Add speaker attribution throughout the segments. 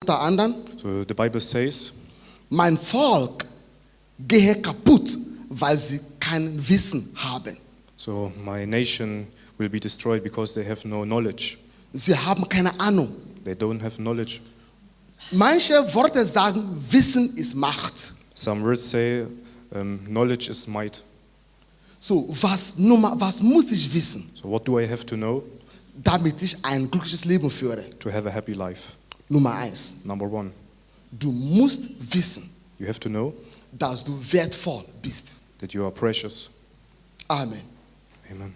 Speaker 1: unter anderem,
Speaker 2: So the Bible says,
Speaker 1: mein Volk gehe kaputt, weil sie kein Wissen haben.
Speaker 2: so my nation will be destroyed because they have no knowledge.
Speaker 1: Sie haben keine Ahnung.
Speaker 2: They don't have knowledge.
Speaker 1: Manche Worte sagen, Wissen ist Macht.
Speaker 2: Some words say, knowledge is might.
Speaker 1: So, was muss ich wissen,
Speaker 2: So what do I have to know
Speaker 1: damit ich ein glückliches Leben führe?
Speaker 2: to have a happy life?
Speaker 1: Nummer 1.
Speaker 2: Number one,
Speaker 1: Du musst wissen,
Speaker 2: you have to know
Speaker 1: dass du wertvoll bist.
Speaker 2: that you are precious.
Speaker 1: Amen.
Speaker 2: Amen.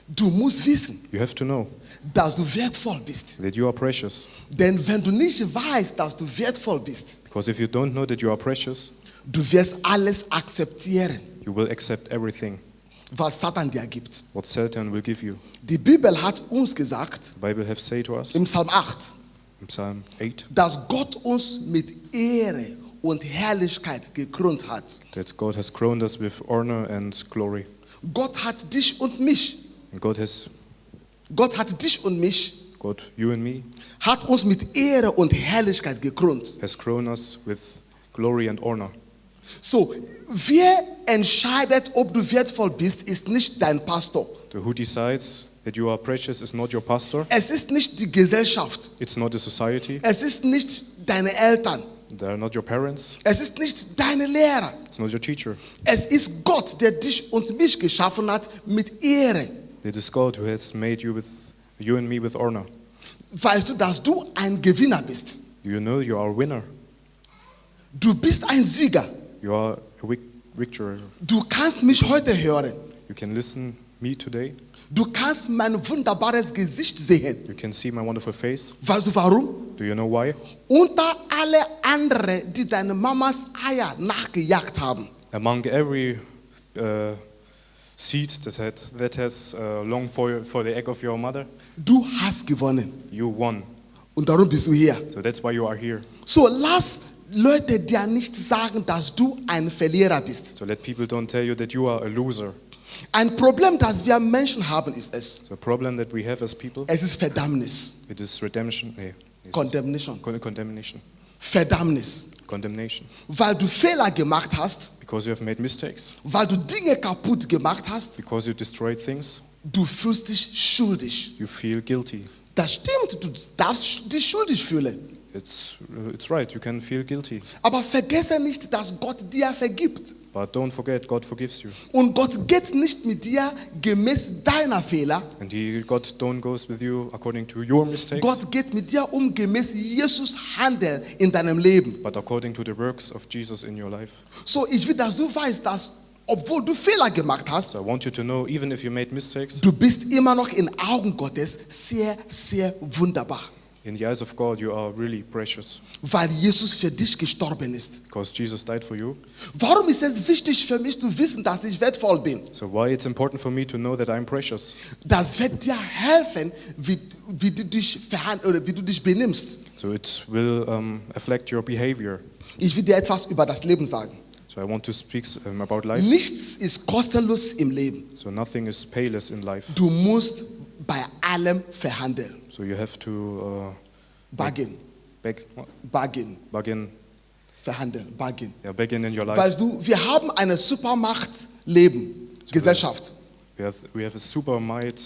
Speaker 1: Du musst wissen,
Speaker 2: You have to know
Speaker 1: dass du wertvoll bist.
Speaker 2: that you are precious.
Speaker 1: Denn wenn du nicht weißt, dass du wertvoll bist,
Speaker 2: Because if you don't know that you are precious,
Speaker 1: du wirst alles akzeptieren,
Speaker 2: you will accept everything
Speaker 1: was Satan dir gibt.
Speaker 2: what Satan will give you.
Speaker 1: Die Bibel hat uns gesagt,
Speaker 2: The Bible have said to us
Speaker 1: im Psalm 8,
Speaker 2: in Psalm 8
Speaker 1: dass Gott uns mit Ehre und Herrlichkeit gekrönt hat.
Speaker 2: that God has crowned us with honor and glory.
Speaker 1: Gott hat dich und mich,
Speaker 2: And God, you and me,
Speaker 1: hat uns mit Ehre und Herrlichkeit gekrönt.
Speaker 2: has crowned us with glory and honor.
Speaker 1: So, wer entscheidet, ob du wertvoll bist, ist nicht dein Pastor.
Speaker 2: So who decides that you are precious is not your pastor.
Speaker 1: Es ist nicht die Gesellschaft.
Speaker 2: It's not the society.
Speaker 1: Es ist nicht deine Eltern.
Speaker 2: They are not your parents.
Speaker 1: Es ist nicht deine Lehrer.
Speaker 2: It's not your teacher.
Speaker 1: Es ist Gott, der dich und mich geschaffen hat mit Ehre.
Speaker 2: It is God who has made you and me with honor.
Speaker 1: Weißt du, dass du ein Gewinner bist?
Speaker 2: Do you know you are a winner?
Speaker 1: Du bist ein Sieger.
Speaker 2: You are a victor.
Speaker 1: Du kannst mich heute hören.
Speaker 2: You can listen me today.
Speaker 1: Du kannst mein wunderbares Gesicht sehen.
Speaker 2: You can see my wonderful face.
Speaker 1: Weißt du warum?
Speaker 2: Do you know why?
Speaker 1: Unter alle anderen, die deine Mamas Eier nachgejagt haben,
Speaker 2: Among every seed that has longed for the egg of your mother,
Speaker 1: du hast gewonnen.
Speaker 2: you won.
Speaker 1: Und darum bist du hier.
Speaker 2: So that's why you are here.
Speaker 1: So, lass Leute dir nicht sagen, dass du ein Verlierer bist.
Speaker 2: So let people don't tell you that you are a loser.
Speaker 1: Ein Problem, das wir Menschen haben, ist es.
Speaker 2: The problem that we have as people,
Speaker 1: Es ist Verdammnis.
Speaker 2: it is redemption.
Speaker 1: Condemnation.
Speaker 2: Condemnation.
Speaker 1: Verdammnis.
Speaker 2: Condemnation.
Speaker 1: Weil du Fehler gemacht hast,
Speaker 2: Because you have made mistakes.
Speaker 1: weil du Dinge kaputt gemacht hast,
Speaker 2: Because you destroyed things.
Speaker 1: du fühlst dich schuldig.
Speaker 2: You feel guilty.
Speaker 1: Das stimmt, du darfst dich schuldig fühlen.
Speaker 2: It's right. You can feel guilty.
Speaker 1: Aber vergesse nicht, dass Gott dir vergibt.
Speaker 2: But don't forget, God forgives you.
Speaker 1: Und Gott geht nicht mit dir gemäß deiner Fehler.
Speaker 2: And God don't goes with you according to your mistakes.
Speaker 1: Gott geht mit dir gemäß Jesus Handel in deinem Leben.
Speaker 2: But according to the works of Jesus in your life.
Speaker 1: So, ich will, dass du weißt, dass obwohl du Fehler gemacht hast,
Speaker 2: So I want you to know, even if you made mistakes,
Speaker 1: du bist immer noch in Augen Gottes sehr, sehr wunderbar.
Speaker 2: in the eyes of God, you are really precious.
Speaker 1: Weil Jesus für dich gestorben ist.
Speaker 2: Because Jesus died for you.
Speaker 1: Warum ist es wichtig für mich zu wissen, dass ich wertvoll bin?
Speaker 2: So why it's important for me to know that I'm precious?
Speaker 1: Das wird dir helfen, wie du dich benimmst.
Speaker 2: So it will affect your behavior.
Speaker 1: Ich will dir etwas über das Leben sagen.
Speaker 2: So I want to speak about life.
Speaker 1: Nichts ist kostenlos im Leben.
Speaker 2: So nothing is payless in life.
Speaker 1: Du musst bei allem verhandeln.
Speaker 2: So you have to
Speaker 1: Bargain. Verhandeln. Bargain.
Speaker 2: Yeah, begin in your life.
Speaker 1: Weißt du, wir haben eine Supermacht-Leben, Gesellschaft.
Speaker 2: We have a supermarket.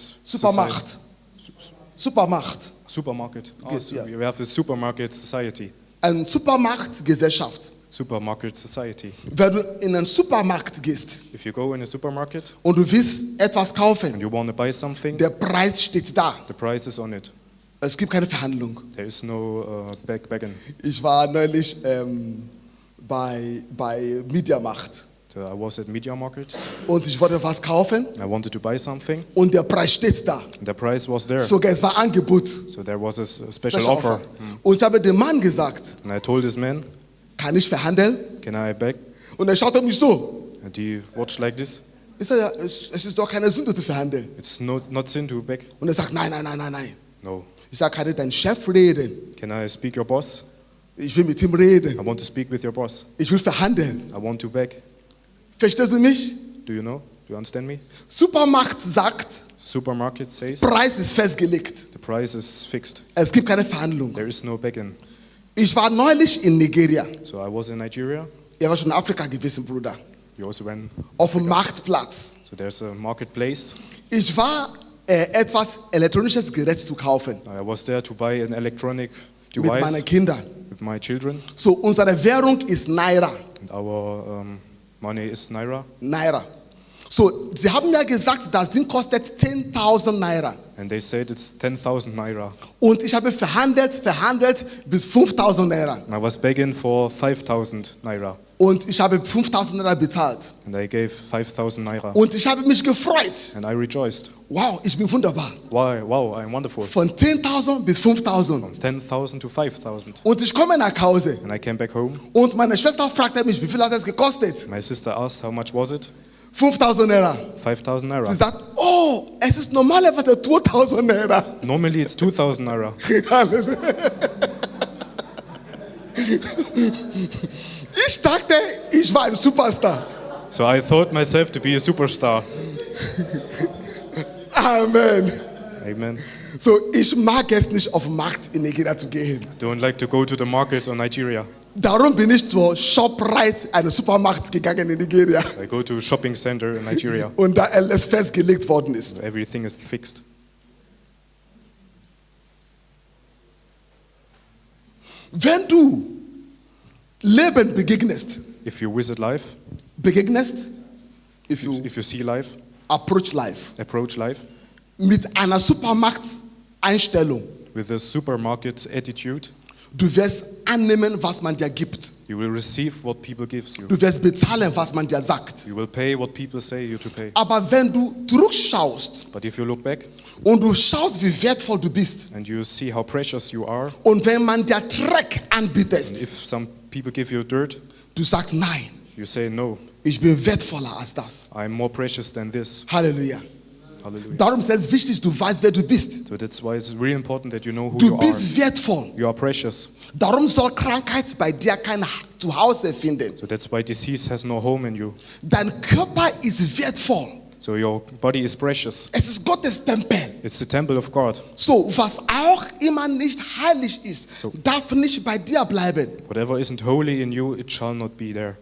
Speaker 2: Supermarket. Oh, so
Speaker 1: Yeah.
Speaker 2: we have a supermarket society.
Speaker 1: Eine Supermacht-Gesellschaft.
Speaker 2: Supermarket society.
Speaker 1: Wenn du in einen Supermarkt gehst
Speaker 2: If you go in a supermarket
Speaker 1: und du willst etwas kaufen,
Speaker 2: and you want to buy something,
Speaker 1: der Preis steht da.
Speaker 2: the price is on it.
Speaker 1: Es gibt keine Verhandlung.
Speaker 2: There is no begging.
Speaker 1: Ich war neulich bei Mediamarkt
Speaker 2: So I was at Media Market.
Speaker 1: und ich wollte was kaufen
Speaker 2: I wanted to buy something.
Speaker 1: und der Preis steht da.
Speaker 2: And the price was there.
Speaker 1: Sogar es war Angebot.
Speaker 2: So there was a special offer.
Speaker 1: Und ich habe dem Mann gesagt,
Speaker 2: And I told this man,
Speaker 1: kann ich verhandeln?
Speaker 2: can I beg?
Speaker 1: Und er schaute mich so.
Speaker 2: And he watched like this.
Speaker 1: Ich sage, ja, es ist doch keine Sünde zu verhandeln.
Speaker 2: It's not sin to beg.
Speaker 1: Und er sagt, nein.
Speaker 2: No.
Speaker 1: Ich sage, kann ich deinen Chef reden?
Speaker 2: Can I speak your boss?
Speaker 1: Ich will mit ihm reden.
Speaker 2: I want to speak with your boss.
Speaker 1: Ich will verhandeln.
Speaker 2: I want to beg.
Speaker 1: Verstehst du mich?
Speaker 2: Do you know? Do you understand me?
Speaker 1: Supermarkt sagt,
Speaker 2: Supermarket says
Speaker 1: Preis ist festgelegt.
Speaker 2: the price is fixed.
Speaker 1: Es gibt keine Verhandlung.
Speaker 2: There is no begging.
Speaker 1: Ich war neulich in Nigeria.
Speaker 2: So I was in Nigeria.
Speaker 1: Ihr war schon in Afrika gewesen, Bruder.
Speaker 2: You also went.
Speaker 1: Auf dem Marktplatz.
Speaker 2: So there's a marketplace.
Speaker 1: Ich war etwas elektronisches Gerät zu kaufen.
Speaker 2: I was there to buy an electronic
Speaker 1: Mit meinen
Speaker 2: device
Speaker 1: Kindern.
Speaker 2: with my children.
Speaker 1: So, unsere Währung ist Naira.
Speaker 2: And our money is Naira.
Speaker 1: Naira. So, sie haben mir gesagt, das Ding kostet 10.000 Naira.
Speaker 2: And they said it's 10,000 Naira.
Speaker 1: Und ich habe verhandelt bis 5.000 Naira.
Speaker 2: And I was begging for 5,000 Naira.
Speaker 1: Und ich habe 5.000 Naira bezahlt.
Speaker 2: And I gave 5,000 Naira.
Speaker 1: Und ich habe mich gefreut.
Speaker 2: And I rejoiced.
Speaker 1: Wow, ich bin wunderbar.
Speaker 2: Wow, I'm wonderful.
Speaker 1: Von 10.000 bis 5.000.
Speaker 2: From 10,000 to 5,000.
Speaker 1: Und ich komme nach Hause.
Speaker 2: And I came back home.
Speaker 1: Und meine Schwester fragte mich, wie viel hat es gekostet?
Speaker 2: My sister asked, how much was it?
Speaker 1: 5.000 Naira.
Speaker 2: 5,000
Speaker 1: Sie
Speaker 2: Naira.
Speaker 1: sagt, oh, es ist normalerweise 2.000 Naira.
Speaker 2: Normally it's 2,000 Naira.
Speaker 1: Ich dachte, ich war ein Superstar.
Speaker 2: So I thought myself to be a superstar.
Speaker 1: Amen.
Speaker 2: Amen.
Speaker 1: So, ich mag es nicht, auf den Markt in Nigeria zu gehen.
Speaker 2: Don't like to go to the market in Nigeria.
Speaker 1: Darum bin ich zur ShopRite, einem Supermarkt, gegangen in Nigeria.
Speaker 2: I go to a shopping center in Nigeria.
Speaker 1: Und da alles festgelegt worden ist.
Speaker 2: Everything is fixed.
Speaker 1: Wenn du Leben begegnest,
Speaker 2: If you visit life,
Speaker 1: if you
Speaker 2: if you see life,
Speaker 1: approach life,
Speaker 2: approach life
Speaker 1: mit einer Supermarkteinstellung,
Speaker 2: with a supermarket attitude,
Speaker 1: du wirst annehmen, was man dir gibt.
Speaker 2: you will receive what people gives you.
Speaker 1: Du wirst bezahlen, was man dir sagt.
Speaker 2: You will pay what people say you to pay.
Speaker 1: Aber wenn du zurückschaust
Speaker 2: But if you look back
Speaker 1: und du schaust, wie wertvoll du bist,
Speaker 2: and you see how precious you are,
Speaker 1: und wenn man dir Dreck
Speaker 2: and
Speaker 1: anbietet,
Speaker 2: if some people give you dirt,
Speaker 1: du sagst, nein,
Speaker 2: you say no,
Speaker 1: ich bin wertvoller als das.
Speaker 2: I'm more precious than this.
Speaker 1: Halleluja.
Speaker 2: Hallelujah.
Speaker 1: Darum ist es wichtig, du weißt, wer du bist.
Speaker 2: So that's why it's really important that you know who
Speaker 1: Du
Speaker 2: you are.
Speaker 1: bist wertvoll.
Speaker 2: You are precious.
Speaker 1: Darum soll Krankheit bei dir kein Zuhause finden.
Speaker 2: So that's why disease has no home in you.
Speaker 1: Dein Körper ist wertvoll.
Speaker 2: So your body is precious.
Speaker 1: Es ist Gottes Tempel.
Speaker 2: It's the temple of God.
Speaker 1: So, was auch immer nicht heilig ist, darf nicht bei dir bleiben.
Speaker 2: Whatever isn't holy in you, it shall not be there.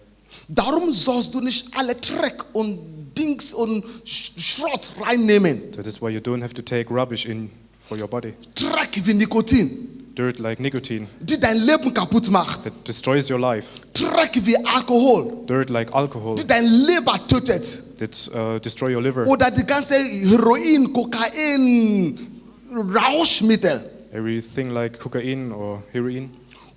Speaker 1: Darum sollst du nicht alle Dreck und Dings und Schrott reinnehmen.
Speaker 2: So that's why you don't have to take rubbish in for your body.
Speaker 1: Dreck wie Nikotin,
Speaker 2: Dirt like nicotine
Speaker 1: die dein Leben kaputt macht.
Speaker 2: that destroys your life.
Speaker 1: Dreck wie Alkohol,
Speaker 2: Dirt like alcohol
Speaker 1: die dein Leber tötet.
Speaker 2: that destroy your liver.
Speaker 1: Oder die ganze Heroin, Kokain, Rauschmittel.
Speaker 2: Everything like cocaine or heroin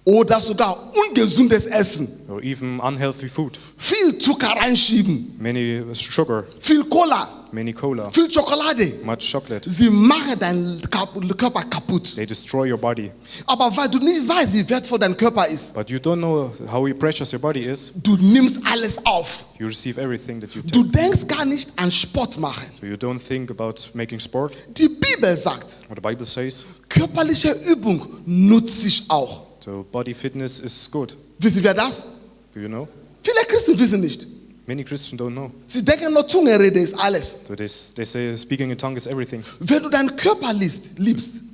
Speaker 1: Oder sogar ungesundes Essen.
Speaker 2: or even unhealthy food.
Speaker 1: Viel Zucker reinschieben,
Speaker 2: Many sugar,
Speaker 1: viel Cola,
Speaker 2: many cola,
Speaker 1: viel Schokolade.
Speaker 2: much chocolate.
Speaker 1: Sie machen deinen Körper kaputt.
Speaker 2: They destroy your body.
Speaker 1: Aber weil du nicht weißt, wie wertvoll dein Körper ist,
Speaker 2: But you don't know how precious your body is.
Speaker 1: du nimmst alles auf.
Speaker 2: You receive everything that you
Speaker 1: Du
Speaker 2: take.
Speaker 1: denkst gar nicht an Sport machen.
Speaker 2: So you don't think about making sport.
Speaker 1: Die Bibel sagt,
Speaker 2: What the Bible says.
Speaker 1: körperliche Übung nutzt sich auch.
Speaker 2: So body fitness is good.
Speaker 1: Wissen wir das?
Speaker 2: Do you know?
Speaker 1: Viele Christen wissen nicht.
Speaker 2: Many Christians don't know.
Speaker 1: Sie denken nur, Zungenrede ist alles.
Speaker 2: So they say speaking in tongue is everything.
Speaker 1: Wenn du deinen Körper liebst,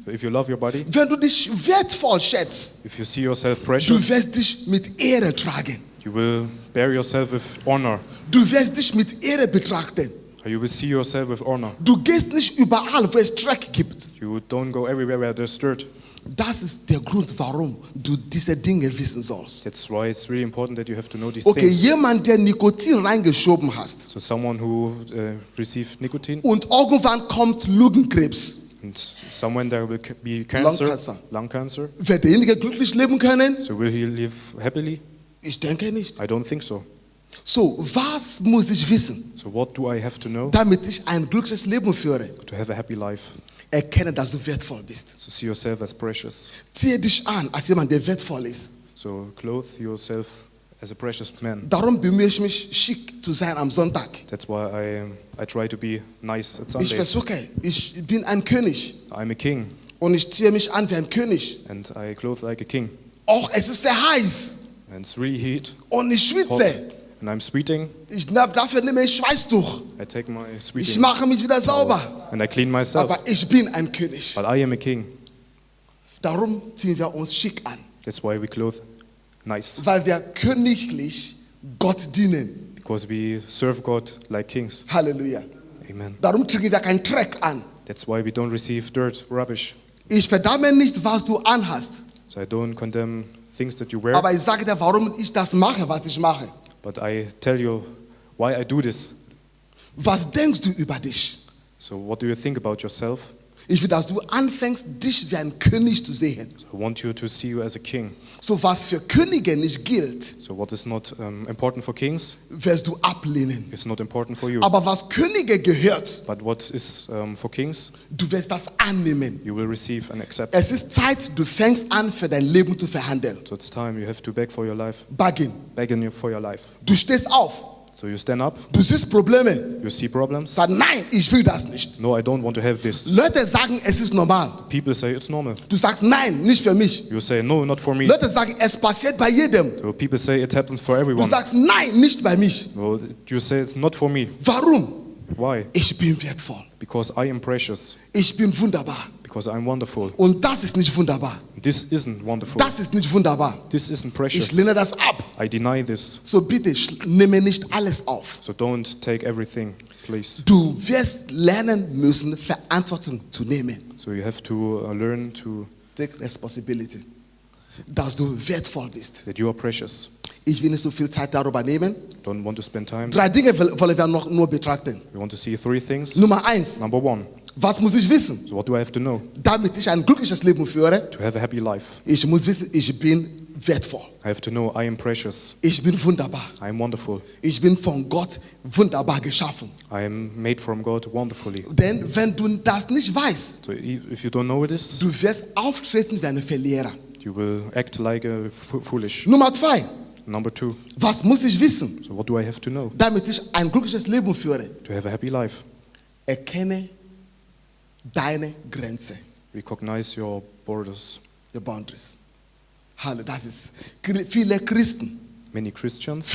Speaker 2: So if you love your body,
Speaker 1: wenn du dich wertvoll schätzt,
Speaker 2: if you see yourself
Speaker 1: du
Speaker 2: precious,
Speaker 1: wirst dich mit Ehre tragen.
Speaker 2: you will bear yourself with honor.
Speaker 1: Du wirst dich mit Ehre betrachten.
Speaker 2: You will see yourself with honor.
Speaker 1: Du gehst nicht überall, wo es Dreck gibt.
Speaker 2: You don't go everywhere where there's dirt.
Speaker 1: Das ist der Grund, warum du diese Dinge wissen sollst.
Speaker 2: That's why it's really important that you have to know these
Speaker 1: Okay,
Speaker 2: things.
Speaker 1: jemand, der Nikotin reingeschoben hast
Speaker 2: So someone who received nicotine
Speaker 1: und irgendwann kommt Lungenkrebs,
Speaker 2: and someone there will be cancer,
Speaker 1: Cancer.
Speaker 2: lung cancer.
Speaker 1: wird derjenige glücklich leben können?
Speaker 2: So will he live happily?
Speaker 1: Ich denke nicht.
Speaker 2: I don't think so.
Speaker 1: So, was muss ich wissen,
Speaker 2: So what do I have to know
Speaker 1: damit ich ein glückliches Leben führe?
Speaker 2: to have a happy life?
Speaker 1: Erkenne, dass du wertvoll bist.
Speaker 2: So see yourself as precious.
Speaker 1: Ziehe dich an als jemand, der wertvoll ist.
Speaker 2: So clothe yourself as a precious man.
Speaker 1: Darum bemühe ich mich, schick zu sein am Sonntag.
Speaker 2: That's why I try to be nice at
Speaker 1: Ich
Speaker 2: Sundays.
Speaker 1: versuche, ich bin ein König
Speaker 2: I'm a king
Speaker 1: und ich ziehe mich an wie ein König.
Speaker 2: and I clothe like a king.
Speaker 1: Auch es ist sehr heiß
Speaker 2: And it's really heat,
Speaker 1: und ich
Speaker 2: hot,
Speaker 1: schwitze.
Speaker 2: and I'm sweating.
Speaker 1: Dafür nehme ich Schweißtuch.
Speaker 2: I take my
Speaker 1: Ich
Speaker 2: sweeting
Speaker 1: mache mich wieder sauber.
Speaker 2: and I clean myself.
Speaker 1: Aber ich bin ein König.
Speaker 2: But I am a king.
Speaker 1: Darum ziehen wir uns schick an.
Speaker 2: That's why we clothe nice.
Speaker 1: Weil wir königlich Gott dienen.
Speaker 2: Because we serve God like kings.
Speaker 1: Halleluja.
Speaker 2: Amen.
Speaker 1: Darum kriegen wir keinen Dreck an.
Speaker 2: That's why we don't receive dirt, rubbish.
Speaker 1: Ich verdamme nicht, was du anhast.
Speaker 2: So I don't condemn things that you wear,
Speaker 1: Aber ich sage dir, warum ich das mache, was ich mache.
Speaker 2: but I tell you why I do this.
Speaker 1: Was denkst du über dich?
Speaker 2: So what do you think about yourself?
Speaker 1: Ich will, dass du anfängst, dich wie ein König zu sehen.
Speaker 2: So I want you to see you as a king.
Speaker 1: So was für Könige nicht gilt,
Speaker 2: So what is not important for kings
Speaker 1: wirst du ablehnen.
Speaker 2: is not important for you.
Speaker 1: Aber was Könige gehört,
Speaker 2: But what is for kings,
Speaker 1: du wirst das annehmen.
Speaker 2: you will receive and accept.
Speaker 1: Es ist Zeit, du fängst an, für dein Leben zu verhandeln.
Speaker 2: So it's time you have to beg for your life.
Speaker 1: Bargain.
Speaker 2: Begging for your life.
Speaker 1: Du stehst auf,
Speaker 2: So you stand up,
Speaker 1: du siehst Probleme,
Speaker 2: you see problems.
Speaker 1: sag nein, ich will das nicht.
Speaker 2: No, I don't want to have this.
Speaker 1: Leute sagen, es ist normal.
Speaker 2: People say it's normal.
Speaker 1: Du sagst nein, nicht für mich.
Speaker 2: You say no, not for me.
Speaker 1: Leute sagen, es passiert bei jedem.
Speaker 2: So people say it happens for
Speaker 1: Du
Speaker 2: everyone.
Speaker 1: sagst nein, nicht bei mich.
Speaker 2: So you say it's not for me.
Speaker 1: Warum?
Speaker 2: Why?
Speaker 1: Ich bin wertvoll.
Speaker 2: Because I am precious.
Speaker 1: Ich bin wunderbar.
Speaker 2: Because I'm wonderful.
Speaker 1: Und das ist nicht wunderbar.
Speaker 2: This isn't wonderful.
Speaker 1: Das ist nicht wunderbar.
Speaker 2: This isn't
Speaker 1: Ich
Speaker 2: precious.
Speaker 1: lehne das ab.
Speaker 2: I deny this.
Speaker 1: So bitte, nehme nicht alles auf.
Speaker 2: So don't take everything, please.
Speaker 1: Du wirst lernen müssen, Verantwortung zu nehmen.
Speaker 2: So you have to learn to
Speaker 1: Take responsibility. Dass du wertvoll bist.
Speaker 2: that you are precious.
Speaker 1: Ich will nicht so viel Zeit darüber nehmen.
Speaker 2: Don't want to spend time.
Speaker 1: 3 Dinge wollen wir noch nur betrachten.
Speaker 2: We want to see 3 things.
Speaker 1: Nummer 1.
Speaker 2: Number 1.
Speaker 1: Was muss ich wissen,
Speaker 2: So what do I have to know
Speaker 1: damit ich ein glückliches Leben führe?
Speaker 2: to have a happy life?
Speaker 1: Ich muss wissen, ich bin wertvoll.
Speaker 2: I have to know I am precious.
Speaker 1: Ich bin wunderbar.
Speaker 2: I am wonderful.
Speaker 1: Ich bin von Gott wunderbar geschaffen.
Speaker 2: I am made from God wonderfully.
Speaker 1: Denn wenn du das nicht weißt,
Speaker 2: So if you don't know this,
Speaker 1: du wirst auftreten wie ein Verlierer.
Speaker 2: you will act like a foolish.
Speaker 1: Nummer 2.
Speaker 2: Number 2.
Speaker 1: Was muss ich wissen,
Speaker 2: So what do I have to know
Speaker 1: damit ich ein glückliches Leben führe?
Speaker 2: to have a happy life?
Speaker 1: Erkenne deine Grenze,
Speaker 2: Recognize your borders.
Speaker 1: the boundaries. Halle, das ist. Viele Christen
Speaker 2: Many Christians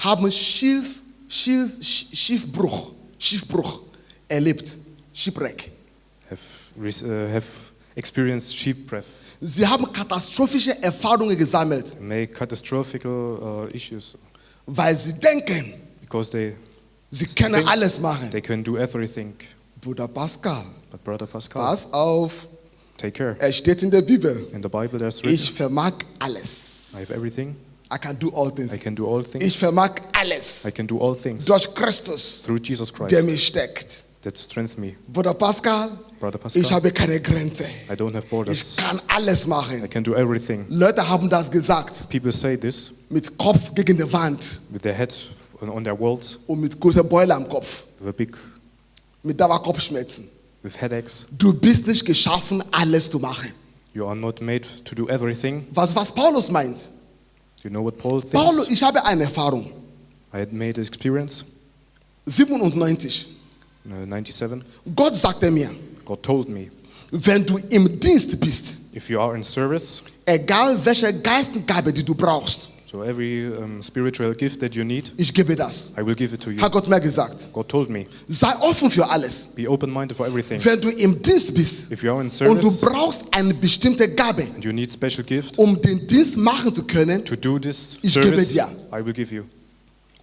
Speaker 1: haben Schiffbruch erlebt. Shipwreck.
Speaker 2: have experienced shipwreck,
Speaker 1: Sie haben katastrophische Erfahrungen gesammelt,
Speaker 2: make catastrophic issues
Speaker 1: weil sie denken,
Speaker 2: because
Speaker 1: sie können alles machen.
Speaker 2: they can do everything.
Speaker 1: Bruder Pascal,
Speaker 2: But Brother Pascal,
Speaker 1: pass auf,
Speaker 2: take care.
Speaker 1: steht in der Bibel.
Speaker 2: In the Bible there's written,
Speaker 1: Ich vermag alles.
Speaker 2: I have everything.
Speaker 1: I can do all things.
Speaker 2: I can do all things.
Speaker 1: Ich vermag alles.
Speaker 2: I can do all things
Speaker 1: Durch Christus,
Speaker 2: through Jesus
Speaker 1: der
Speaker 2: Christ
Speaker 1: mich steckt.
Speaker 2: that strengthens me.
Speaker 1: Bruder Pascal,
Speaker 2: Brother
Speaker 1: ich
Speaker 2: Pascal,
Speaker 1: habe keine Grenze.
Speaker 2: I don't have
Speaker 1: Ich
Speaker 2: borders.
Speaker 1: kann alles
Speaker 2: I
Speaker 1: machen.
Speaker 2: can do everything.
Speaker 1: Leute haben das gesagt,
Speaker 2: People say this
Speaker 1: mit Kopf gegen die Wand
Speaker 2: with their head on their walls,
Speaker 1: und mit großer Beule am Kopf,
Speaker 2: with a big,
Speaker 1: mit Dauerkopfschmerzen.
Speaker 2: with headaches.
Speaker 1: Du bist nicht geschaffen, alles zu machen.
Speaker 2: You are not made to do everything.
Speaker 1: Was Paulus meint.
Speaker 2: You know what Paul thinks?
Speaker 1: Paulus, ich habe eine Erfahrung.
Speaker 2: I had made an experience
Speaker 1: 97.
Speaker 2: in 97.
Speaker 1: Gott sagte mir,
Speaker 2: God told me,
Speaker 1: wenn du im Dienst bist,
Speaker 2: if you are in service,
Speaker 1: egal welche Geistgabe, die du brauchst,
Speaker 2: so every spiritual gift that you need,
Speaker 1: ich gebe das.
Speaker 2: I will give it to you.
Speaker 1: Hat Gott mir gesagt.
Speaker 2: God told me,
Speaker 1: Sei offen für alles.
Speaker 2: be open-minded for everything.
Speaker 1: Wenn du im Dienst bist
Speaker 2: If you are in
Speaker 1: und du
Speaker 2: service
Speaker 1: brauchst eine bestimmte Gabe,
Speaker 2: and you need special gift
Speaker 1: um den Dienst machen zu können,
Speaker 2: to do this
Speaker 1: Ich gebe
Speaker 2: service,
Speaker 1: dir.
Speaker 2: I will give you.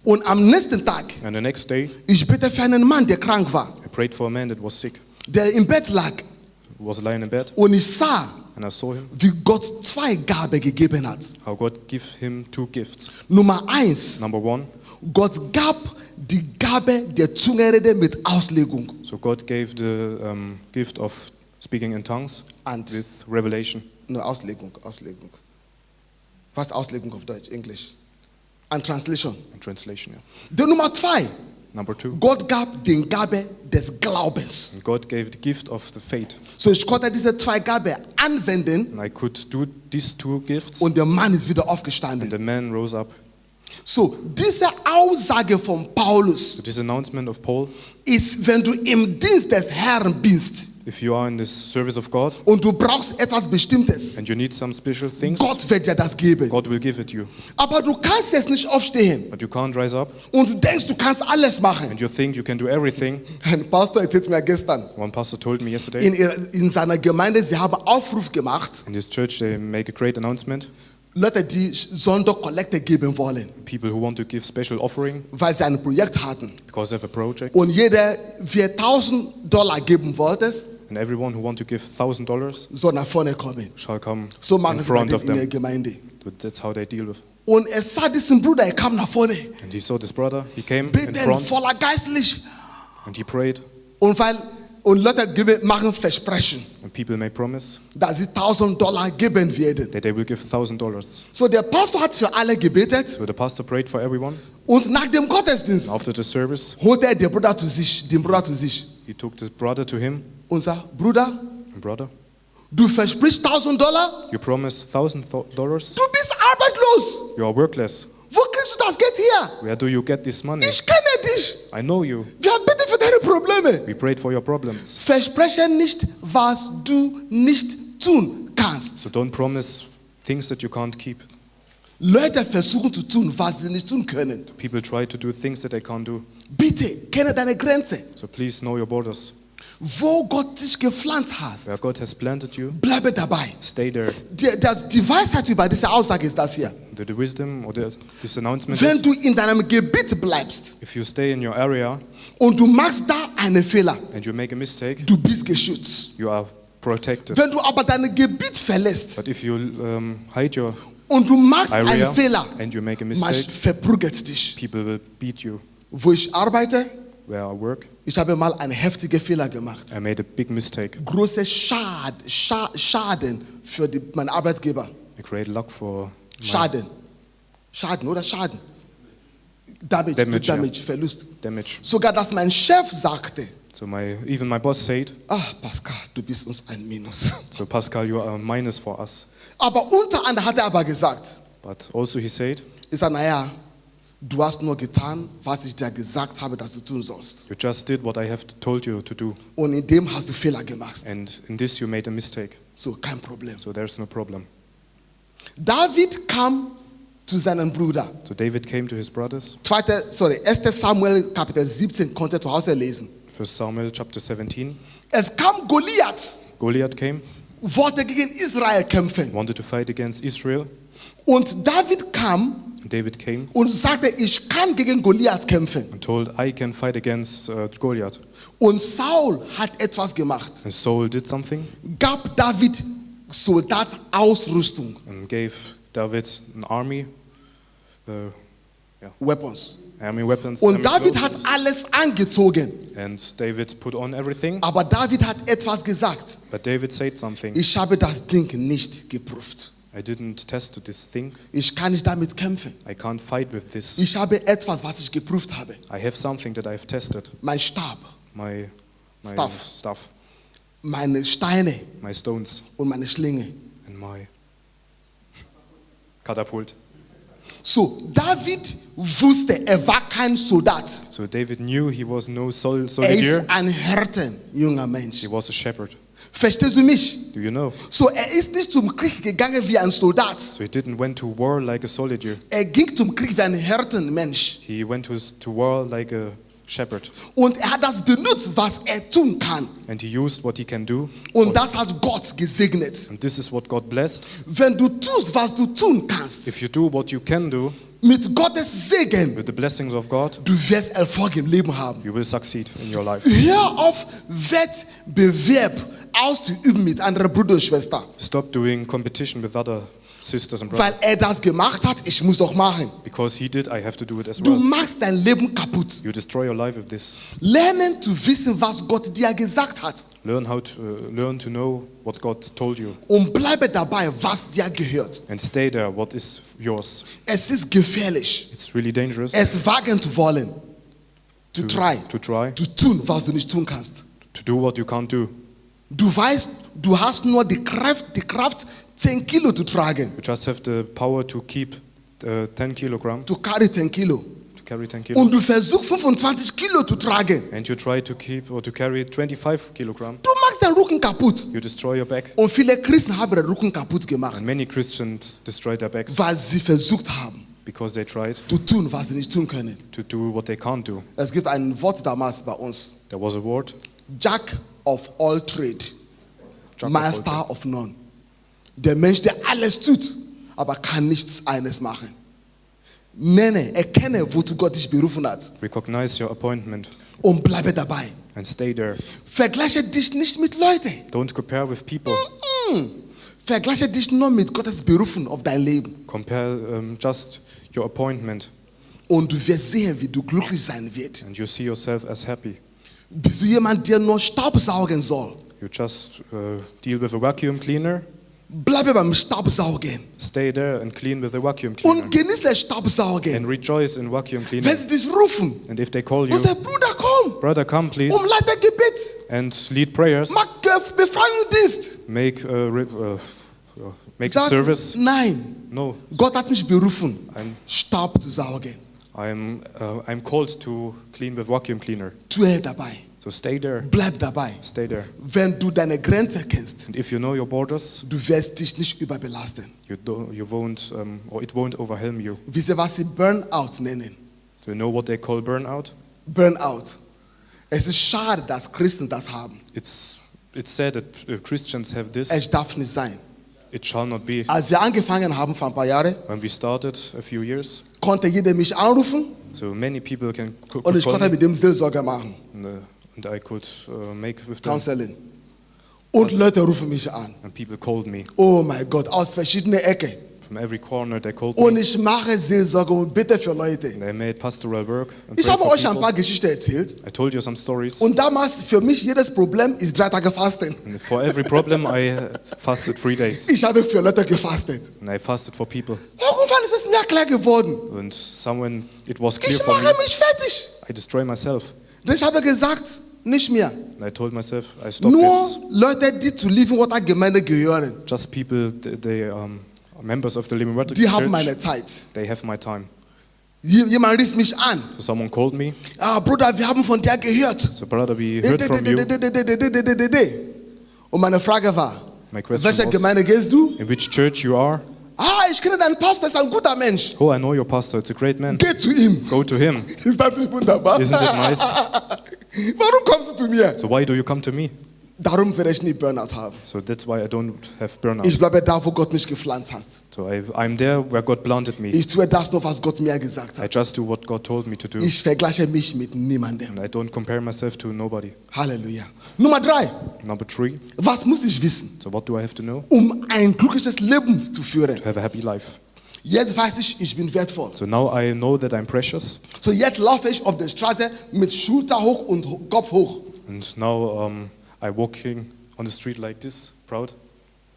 Speaker 1: und am nächsten Tag,
Speaker 2: And the next day,
Speaker 1: ich bete für einen Mann, der krank war,
Speaker 2: I prayed for a man that was sick,
Speaker 1: der im Bett lag,
Speaker 2: was lying in bed,
Speaker 1: und ich sah,
Speaker 2: and I saw him,
Speaker 1: wie Gott 2 Gaben gegeben hat.
Speaker 2: how God gave him 2 gifts.
Speaker 1: Nummer 1,
Speaker 2: Number 1,
Speaker 1: Gott gab die Gabe der Zungenrede mit Auslegung.
Speaker 2: so God gave the gift of speaking in tongues
Speaker 1: And
Speaker 2: with revelation.
Speaker 1: Auslegung. Was ist Auslegung auf Deutsch, Englisch? And translation.
Speaker 2: In translation, yeah.
Speaker 1: Der Nummer 2,
Speaker 2: Number 2,
Speaker 1: Gott gab den Gabe des Glaubens.
Speaker 2: and God gave the gift of the faith.
Speaker 1: So ich konnte diese 2 Gaben anwenden
Speaker 2: And I could do these 2 gifts,
Speaker 1: und der Mann ist wieder
Speaker 2: and
Speaker 1: aufgestanden.
Speaker 2: the man rose up.
Speaker 1: So, diese Aussage von Paulus
Speaker 2: So this announcement of Paul,
Speaker 1: ist, wenn du im Dienst des Herrn bist
Speaker 2: if you are in this service of God
Speaker 1: und du brauchst etwas Bestimmtes,
Speaker 2: and you need some special things,
Speaker 1: Gott wird dir das geben.
Speaker 2: God will give it you.
Speaker 1: Aber du kannst jetzt nicht aufstehen
Speaker 2: But you can't rise up
Speaker 1: und du denkst, du kannst alles machen.
Speaker 2: and you think you can do everything.
Speaker 1: Ein Pastor erzählt mir gestern,
Speaker 2: One pastor told me yesterday,
Speaker 1: in seiner Gemeinde, sie haben Aufruf gemacht,
Speaker 2: in this church they make a great announcement.
Speaker 1: Leute, die Sonderkollekte geben wollen,
Speaker 2: People who want to give special offering
Speaker 1: weil sie ein Projekt hatten.
Speaker 2: because they have a project.
Speaker 1: Und jeder, wer $1,000 geben wollte,
Speaker 2: And everyone who want to give $1,000
Speaker 1: soll nach vorne kommen.
Speaker 2: shall come
Speaker 1: So
Speaker 2: in
Speaker 1: machen sie bei
Speaker 2: front of
Speaker 1: in der
Speaker 2: them.
Speaker 1: Gemeinde.
Speaker 2: That's how they deal with.
Speaker 1: Und er sah diesen Bruder, er kam nach vorne,
Speaker 2: And he saw this brother, he came in
Speaker 1: beten
Speaker 2: front
Speaker 1: voller geistlich.
Speaker 2: and he prayed.
Speaker 1: Und Leute machen Versprechen,
Speaker 2: And people may promise
Speaker 1: dass sie $1,000 geben werden.
Speaker 2: that they will give $1,000.
Speaker 1: So der Pastor hat für alle gebetet
Speaker 2: So the pastor prayed for everyone.
Speaker 1: und nach dem Gottesdienst
Speaker 2: After the service,
Speaker 1: holte er den Bruder zu sich,
Speaker 2: he took the brother to him.
Speaker 1: und sagt, Bruder,
Speaker 2: Brother,
Speaker 1: du versprichst $1,000,
Speaker 2: you promised $1,000.
Speaker 1: du bist arbeitslos.
Speaker 2: You are workless.
Speaker 1: Wo kriegst du das Geld her?
Speaker 2: Where do you get this money?
Speaker 1: Ich kenne dich.
Speaker 2: I know you.
Speaker 1: Wir beten für deine Probleme.
Speaker 2: We prayed for your problems.
Speaker 1: Verspreche nicht, was du nicht tun kannst.
Speaker 2: So don't promise things that you can't keep.
Speaker 1: Leute versuchen zu tun, was sie nicht tun können.
Speaker 2: People try to do things that they can't do.
Speaker 1: Bitte, kenne deine Grenze.
Speaker 2: So please know your borders.
Speaker 1: Wo Gott dich gepflanzt hat,
Speaker 2: Where God has planted you,
Speaker 1: bleibe dabei.
Speaker 2: stay there.
Speaker 1: Die Weisheit über diese Aussage ist das hier.
Speaker 2: The wisdom or this announcement
Speaker 1: Wenn
Speaker 2: is,
Speaker 1: du in deinem Gebiet bleibst
Speaker 2: if you stay in your area
Speaker 1: und du machst da einen Fehler,
Speaker 2: and you make a mistake,
Speaker 1: du bist geschützt.
Speaker 2: you are protected.
Speaker 1: Wenn du aber dein Gebiet verlässt
Speaker 2: But if you hide your
Speaker 1: und du machst einen
Speaker 2: area
Speaker 1: Fehler,
Speaker 2: and you make a
Speaker 1: man
Speaker 2: mistake,
Speaker 1: verprügelt dich.
Speaker 2: people will beat you.
Speaker 1: Wo ich arbeite,
Speaker 2: Where I work,
Speaker 1: ich habe mal einen heftigen Fehler gemacht.
Speaker 2: I made a big mistake.
Speaker 1: Große Schaden für meinen Arbeitgeber.
Speaker 2: I created luck for
Speaker 1: Schaden, oder Schaden? Damage, Verlust.
Speaker 2: damage.
Speaker 1: Sogar, dass mein Chef sagte,
Speaker 2: So even my boss said,
Speaker 1: Pascal, du bist uns ein Minus.
Speaker 2: so Pascal, you are a minus for us.
Speaker 1: Aber unter anderem hat er aber gesagt,
Speaker 2: But also he said,
Speaker 1: ich sage, naja, du hast nur getan, was ich dir gesagt habe, dass du tun sollst.
Speaker 2: you just did what I have told you to do.
Speaker 1: Und in dem hast du Fehler gemacht.
Speaker 2: And in this you made a mistake.
Speaker 1: So, kein Problem.
Speaker 2: So there's no problem.
Speaker 1: David kam zu seinem Bruder.
Speaker 2: So David came to his brothers.
Speaker 1: 1. Samuel Kapitel 17, konnte zu Hause lesen.
Speaker 2: 1 Samuel chapter 17.
Speaker 1: Es kam Goliath,
Speaker 2: Goliath came,
Speaker 1: wollte gegen Israel kämpfen.
Speaker 2: wanted to fight against Israel.
Speaker 1: Und David kam
Speaker 2: David came
Speaker 1: und sagte, ich kann gegen Goliath kämpfen.
Speaker 2: and told, I can fight against Goliath.
Speaker 1: Und Saul hat etwas gemacht,
Speaker 2: And Saul did something
Speaker 1: gab David Soldat Ausrüstung,
Speaker 2: and gave David an army,
Speaker 1: Weapons.
Speaker 2: army weapons.
Speaker 1: Und
Speaker 2: army
Speaker 1: David
Speaker 2: clothes.
Speaker 1: hat alles angezogen.
Speaker 2: And David put on everything.
Speaker 1: Aber David hat etwas gesagt.
Speaker 2: But David said something.
Speaker 1: Ich habe das Ding nicht geprüft.
Speaker 2: I didn't test this thing.
Speaker 1: Ich kann nicht damit kämpfen.
Speaker 2: I can't fight with this.
Speaker 1: Ich habe etwas, was ich geprüft habe.
Speaker 2: I have something that I've tested.
Speaker 1: Mein Stab,
Speaker 2: My
Speaker 1: Stuff. meine Steine
Speaker 2: my stones,
Speaker 1: und meine Schlinge.
Speaker 2: and my catapult.
Speaker 1: So, David wusste, er war kein Soldat.
Speaker 2: So David knew he was no
Speaker 1: Er
Speaker 2: soldier.
Speaker 1: ist ein Hirten, junger Mensch.
Speaker 2: He was a shepherd.
Speaker 1: Verstehst du mich?
Speaker 2: Do you know?
Speaker 1: So, er ist nicht zum Krieg gegangen wie ein Soldat.
Speaker 2: So he didn't went to war like a soldier.
Speaker 1: Er ging zum Krieg wie ein Hirtenmensch.
Speaker 2: He went to war like a shepherd.
Speaker 1: Und er hat das benutzt, was er tun kann.
Speaker 2: And he used what he can do.
Speaker 1: Und das hat Gott gesegnet.
Speaker 2: And this is what God blessed.
Speaker 1: Wenn du tust, was du tun kannst,
Speaker 2: If you do what you can do
Speaker 1: mit Gottes Segen,
Speaker 2: with the blessings of God,
Speaker 1: du wirst Erfolg im Leben haben.
Speaker 2: you will succeed in your life.
Speaker 1: Hör auf, Wettbewerb auszuüben mit anderen Brüdern und Schwestern.
Speaker 2: Stop doing competition with other sisters and
Speaker 1: Weil
Speaker 2: brothers.
Speaker 1: er das gemacht hat, ich muss auch machen.
Speaker 2: Because he did, I have to do it as
Speaker 1: Du
Speaker 2: well.
Speaker 1: machst dein Leben kaputt.
Speaker 2: You destroy your life with this.
Speaker 1: Lernen zu wissen, was Gott dir gesagt hat.
Speaker 2: Learn to know what God told you.
Speaker 1: Und bleibe dabei, was dir gehört.
Speaker 2: And stay there, what is yours.
Speaker 1: Es ist gefährlich,
Speaker 2: It's really dangerous
Speaker 1: es wagen zu wollen. To try.
Speaker 2: to
Speaker 1: Tun, was du nicht tun kannst.
Speaker 2: do what you can't do.
Speaker 1: Du weißt, du hast nur die Kraft 10 Kilo zu tragen.
Speaker 2: You just have the power to keep 10 kilogram,
Speaker 1: to carry 10 Kilo.
Speaker 2: to carry 10 kilo.
Speaker 1: Und du versuchst 25 Kilo zu tragen.
Speaker 2: And you try to keep or to carry 25 kilogram.
Speaker 1: Du machst den Rücken kaputt.
Speaker 2: You destroy your back.
Speaker 1: Und viele Christen haben den Rücken kaputt gemacht,
Speaker 2: And many Christians destroy their backs
Speaker 1: weil sie versucht haben,
Speaker 2: because they tried
Speaker 1: zu tun, was sie nicht tun können.
Speaker 2: to do what they can't do.
Speaker 1: Es gibt ein Wort damals bei uns.
Speaker 2: There was a word,
Speaker 1: Jack of all trade,
Speaker 2: Jack of all
Speaker 1: Master of none. Der Mensch, der alles tut, aber kann nichts eines machen. Erkenne, wozu Gott dich berufen hat
Speaker 2: recognize your appointment
Speaker 1: und bleibe dabei.
Speaker 2: and stay there.
Speaker 1: Vergleiche dich nicht mit Leuten.
Speaker 2: Don't compare with people.
Speaker 1: Vergleiche dich nur mit Gottes Berufen auf dein Leben.
Speaker 2: Compare just your appointment
Speaker 1: Und du wirst sehen, wie du glücklich sein wirst.
Speaker 2: and you see yourself as happy.
Speaker 1: Bist du jemand, der nur Staubsaugen soll?
Speaker 2: You just deal with a vacuum cleaner,
Speaker 1: Bleibe beim Staubsaugen
Speaker 2: stay there and clean with a vacuum cleaner.
Speaker 1: und genieße
Speaker 2: And
Speaker 1: Staubsaugen.
Speaker 2: rejoice in vacuum
Speaker 1: Wenn
Speaker 2: cleaning.
Speaker 1: sie dich rufen
Speaker 2: And if they call you,
Speaker 1: und sagen, Bruder, komm,
Speaker 2: brother, come please,
Speaker 1: leite Gebet,
Speaker 2: and lead prayers,
Speaker 1: mach Befreiungsdienst.
Speaker 2: make make
Speaker 1: Sag,
Speaker 2: service.
Speaker 1: nein,
Speaker 2: No,
Speaker 1: Gott hat mich berufen,
Speaker 2: I'm
Speaker 1: Staub zu saugen.
Speaker 2: I'm called to clean with vacuum cleaner.
Speaker 1: Tue dabei,
Speaker 2: So stay there,
Speaker 1: bleib dabei.
Speaker 2: stay there.
Speaker 1: Wenn du deine Grenze kennst,
Speaker 2: And if you know your borders,
Speaker 1: du wirst dich nicht überbelasten.
Speaker 2: you won't or it won't overwhelm you.
Speaker 1: Wisst ihr, was sie Burnout nennen?
Speaker 2: Do you know what they call burnout?
Speaker 1: Burnout. Es ist schade, dass Christen das haben.
Speaker 2: It's said that Christians have this.
Speaker 1: Es darf nicht sein.
Speaker 2: It shall not be.
Speaker 1: Als wir angefangen haben vor ein paar Jahren,
Speaker 2: When we started a few years,
Speaker 1: konnte jeder mich anrufen
Speaker 2: so many people could
Speaker 1: und ich
Speaker 2: call
Speaker 1: konnte
Speaker 2: me,
Speaker 1: mit dem Seelsorge machen.
Speaker 2: and I could make with them.
Speaker 1: Counseling. Und Leute rufen mich an.
Speaker 2: And people called me
Speaker 1: Oh mein Gott, aus verschiedenen Ecken.
Speaker 2: from every corner. They called
Speaker 1: Und
Speaker 2: me.
Speaker 1: ich mache Seelsorge und bitte für Leute.
Speaker 2: And they made pastoral work. And
Speaker 1: Ich
Speaker 2: prayed
Speaker 1: habe
Speaker 2: for
Speaker 1: euch ein
Speaker 2: people.
Speaker 1: paar Geschichten erzählt.
Speaker 2: I told you some stories.
Speaker 1: Und damals für mich jedes Problem ist 3 Tage Fasten.
Speaker 2: And for every problem, I fasted 3 days.
Speaker 1: Ich habe für Leute gefastet.
Speaker 2: And I fasted for people.
Speaker 1: Irgendwann ist es mir klar geworden.
Speaker 2: And it was clear
Speaker 1: Ich
Speaker 2: for me.
Speaker 1: mache mich fertig.
Speaker 2: I destroy myself.
Speaker 1: Denn ich habe gesagt, nicht mehr.
Speaker 2: And I told myself, I stop
Speaker 1: Nur
Speaker 2: this.
Speaker 1: Leute, die zu Living Water Gemeinde gehören,
Speaker 2: Just people, they are members of the Living Water
Speaker 1: die haben
Speaker 2: Church.
Speaker 1: meine Zeit.
Speaker 2: They have my time.
Speaker 1: Jemand rief mich an.
Speaker 2: So someone called me.
Speaker 1: Bruder, wir haben von dir gehört.
Speaker 2: So brother, we heard from you.
Speaker 1: Und meine Frage war,
Speaker 2: My question
Speaker 1: welche
Speaker 2: was,
Speaker 1: Gemeinde gehst du?
Speaker 2: in which church you are?
Speaker 1: Ich kenne deinen Pastor, ist ein guter Mensch.
Speaker 2: Oh, I know your pastor. It's a great man.
Speaker 1: Geh zu ihm.
Speaker 2: Go to him.
Speaker 1: Ist das nicht wunderbar?
Speaker 2: Isn't it nice?
Speaker 1: Warum kommst du zu mir?
Speaker 2: So why do you come to me?
Speaker 1: Darum werde ich nie Burnout haben.
Speaker 2: So that's why I don't have burnout.
Speaker 1: Ich bleibe da, wo Gott mich gepflanzt hat.
Speaker 2: So I'm there where God planted me.
Speaker 1: Ich tue das nur, was Gott mir gesagt
Speaker 2: I
Speaker 1: hat.
Speaker 2: just do what God told me to do.
Speaker 1: Ich vergleiche mich mit niemandem.
Speaker 2: And I don't compare myself to nobody.
Speaker 1: Halleluja. Nummer 3.
Speaker 2: Number 3.
Speaker 1: Was muss ich wissen,
Speaker 2: So what do I have to know?
Speaker 1: um ein glückliches Leben zu führen?
Speaker 2: To have a happy life.
Speaker 1: Jetzt weiß ich bin wertvoll.
Speaker 2: So now I know that I'm precious.
Speaker 1: So jetzt laufe ich auf der Straße mit Schulter hoch und Kopf hoch.
Speaker 2: And now I'm walking on the street like this, proud.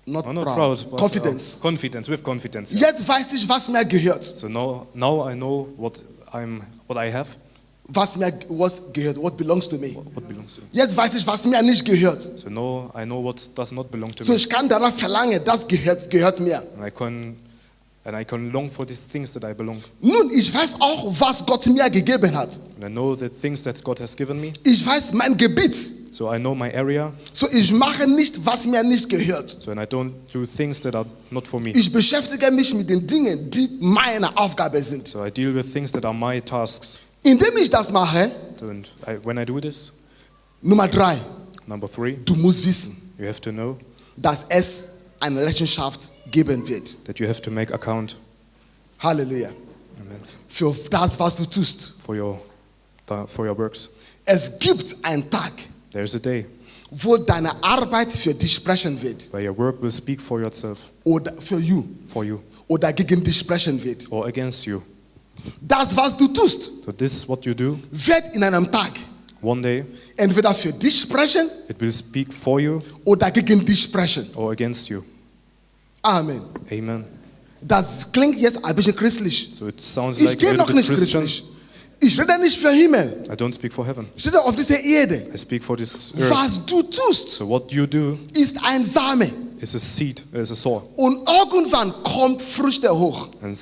Speaker 1: Not
Speaker 2: Not
Speaker 1: proud.
Speaker 2: proud, but
Speaker 1: Confidence.
Speaker 2: confidence, with confidence. Yeah.
Speaker 1: Jetzt weiß ich, was mir gehört.
Speaker 2: So now I know what I have,
Speaker 1: Was gehört, what belongs to me.
Speaker 2: what belongs to me.
Speaker 1: Jetzt weiß ich, was mir nicht gehört.
Speaker 2: So now I know what does not belong to
Speaker 1: So
Speaker 2: me.
Speaker 1: ich kann danach verlangen, das gehört mir.
Speaker 2: And I can long for these things that I belong.
Speaker 1: Nun, ich weiß auch, was Gott mir gegeben hat.
Speaker 2: And I know the things that God has given me.
Speaker 1: Ich weiß mein Gebiet.
Speaker 2: So I know my area.
Speaker 1: So ich mache nicht, was mir nicht gehört.
Speaker 2: So and I don't do things that are not for me.
Speaker 1: Ich beschäftige mich mit den Dingen, die meine Aufgabe sind.
Speaker 2: So I deal with things that are my tasks.
Speaker 1: Indem ich das mache,
Speaker 2: And when I do this,
Speaker 1: Nummer 3,
Speaker 2: number 3,
Speaker 1: du musst wissen,
Speaker 2: you have to know
Speaker 1: dass es eine Rechenschaft geben wird.
Speaker 2: that you have to make account.
Speaker 1: Halleluja.
Speaker 2: Amen.
Speaker 1: Für das, was du tust.
Speaker 2: For your works.
Speaker 1: Es gibt einen Tag,
Speaker 2: There's a day
Speaker 1: wo deine Arbeit für dich sprechen wird.
Speaker 2: where your work will speak for yourself,
Speaker 1: Oder für you.
Speaker 2: for you,
Speaker 1: Oder gegen dich sprechen wird.
Speaker 2: or against you.
Speaker 1: Das, was du tust,
Speaker 2: So this, what you do,
Speaker 1: wird in einem Tag
Speaker 2: one day,
Speaker 1: entweder für dich sprechen
Speaker 2: it will speak for you
Speaker 1: oder gegen dich sprechen.
Speaker 2: or against you.
Speaker 1: Amen.
Speaker 2: Amen.
Speaker 1: Das klingt jetzt ein bisschen christlich.
Speaker 2: So it sounds
Speaker 1: Ich
Speaker 2: like a
Speaker 1: gehe
Speaker 2: little
Speaker 1: noch
Speaker 2: bit
Speaker 1: nicht
Speaker 2: Christian.
Speaker 1: christlich. Ich rede nicht für Himmel.
Speaker 2: I don't speak for heaven.
Speaker 1: Ich rede auf dieser Erde.
Speaker 2: I speak for this earth.
Speaker 1: Was du tust,
Speaker 2: So what you do
Speaker 1: ist ein Same.
Speaker 2: is a seed, is a sower.
Speaker 1: Und irgendwann kommt Früchte hoch.
Speaker 2: And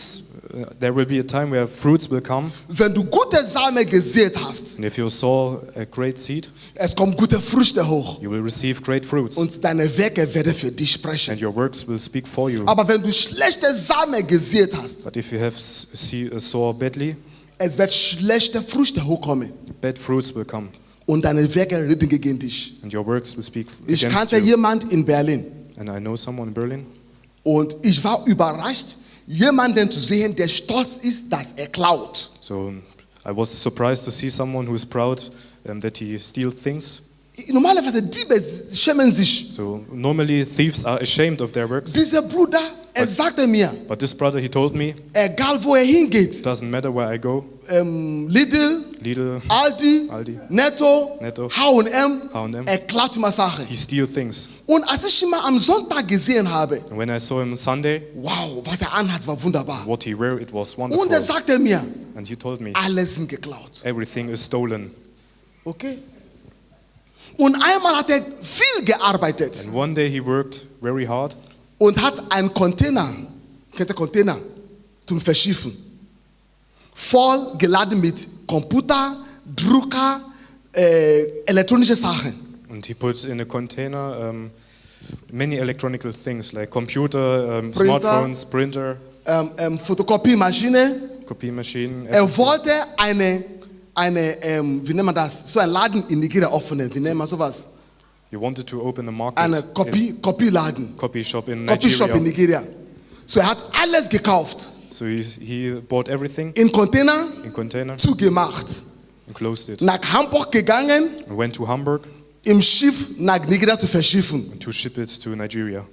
Speaker 2: there will be a time where fruits will come.
Speaker 1: Wenn du gute Samen gesät hast,
Speaker 2: And if you sow a great seed,
Speaker 1: es kommen gute Früchte hoch.
Speaker 2: you will receive great fruits.
Speaker 1: Und deine Werke werden für dich sprechen.
Speaker 2: And your works will speak for you.
Speaker 1: Aber wenn du schlechte Samen gesät hast,
Speaker 2: But if you have sow badly,
Speaker 1: es wird schlechte Früchte hochkommen.
Speaker 2: bad fruits will come.
Speaker 1: Und deine Werke reden gegen dich.
Speaker 2: And your works will speak
Speaker 1: Ich
Speaker 2: against
Speaker 1: kannte
Speaker 2: you.
Speaker 1: jemand in Berlin.
Speaker 2: And I know someone in Berlin.
Speaker 1: Und ich war überrascht, jemanden zu sehen, der stolz ist, dass er klaut.
Speaker 2: So I was surprised to see someone who is proud that he steals things.
Speaker 1: Normalerweise Diebe schämen sich.
Speaker 2: So normally thieves are ashamed of their works.
Speaker 1: Dieser Bruder, er sagte mir,
Speaker 2: But this brother, he told me,
Speaker 1: egal wo er hingeht,
Speaker 2: doesn't matter where I go,
Speaker 1: Lidl,
Speaker 2: Aldi,
Speaker 1: Netto,
Speaker 2: Netto,
Speaker 1: H&M,
Speaker 2: H&M.
Speaker 1: er klaut immer Sachen.
Speaker 2: he steals things.
Speaker 1: Und als ich ihn mal am Sonntag gesehen habe,
Speaker 2: And when I saw him on Sunday,
Speaker 1: wow, was er anhat, war wunderbar.
Speaker 2: what he wear, it was
Speaker 1: Und er
Speaker 2: wonderful.
Speaker 1: sagte mir,
Speaker 2: And he told me,
Speaker 1: alles sind geklaut.
Speaker 2: everything is stolen.
Speaker 1: Okay? Und einmal hat er viel gearbeitet
Speaker 2: And one day he worked very hard
Speaker 1: und hat einen Container, kennt ihr Container, zum Verschiffen, voll geladen mit Computer, Drucker, elektronische Sachen.
Speaker 2: and he put in a container many electronic things like computer,
Speaker 1: Printer.
Speaker 2: smartphones, printer,
Speaker 1: Fotokopiemaschine.
Speaker 2: copy machine.
Speaker 1: Er wollte eine wie nennt man das, so ein Laden in Nigeria öffnen, wie nennt man sowas?
Speaker 2: He wanted to open a market,
Speaker 1: Eine Kopieladen,
Speaker 2: copy shop in
Speaker 1: Copyshop in
Speaker 2: Nigeria.
Speaker 1: Nigeria. So er hat alles gekauft,
Speaker 2: So he bought everything
Speaker 1: in Container
Speaker 2: in container
Speaker 1: zugemacht,
Speaker 2: and closed it.
Speaker 1: nach Hamburg gegangen,
Speaker 2: And went to Hamburg
Speaker 1: im Schiff nach Nigeria zu verschiffen.
Speaker 2: to ship it to Nigeria.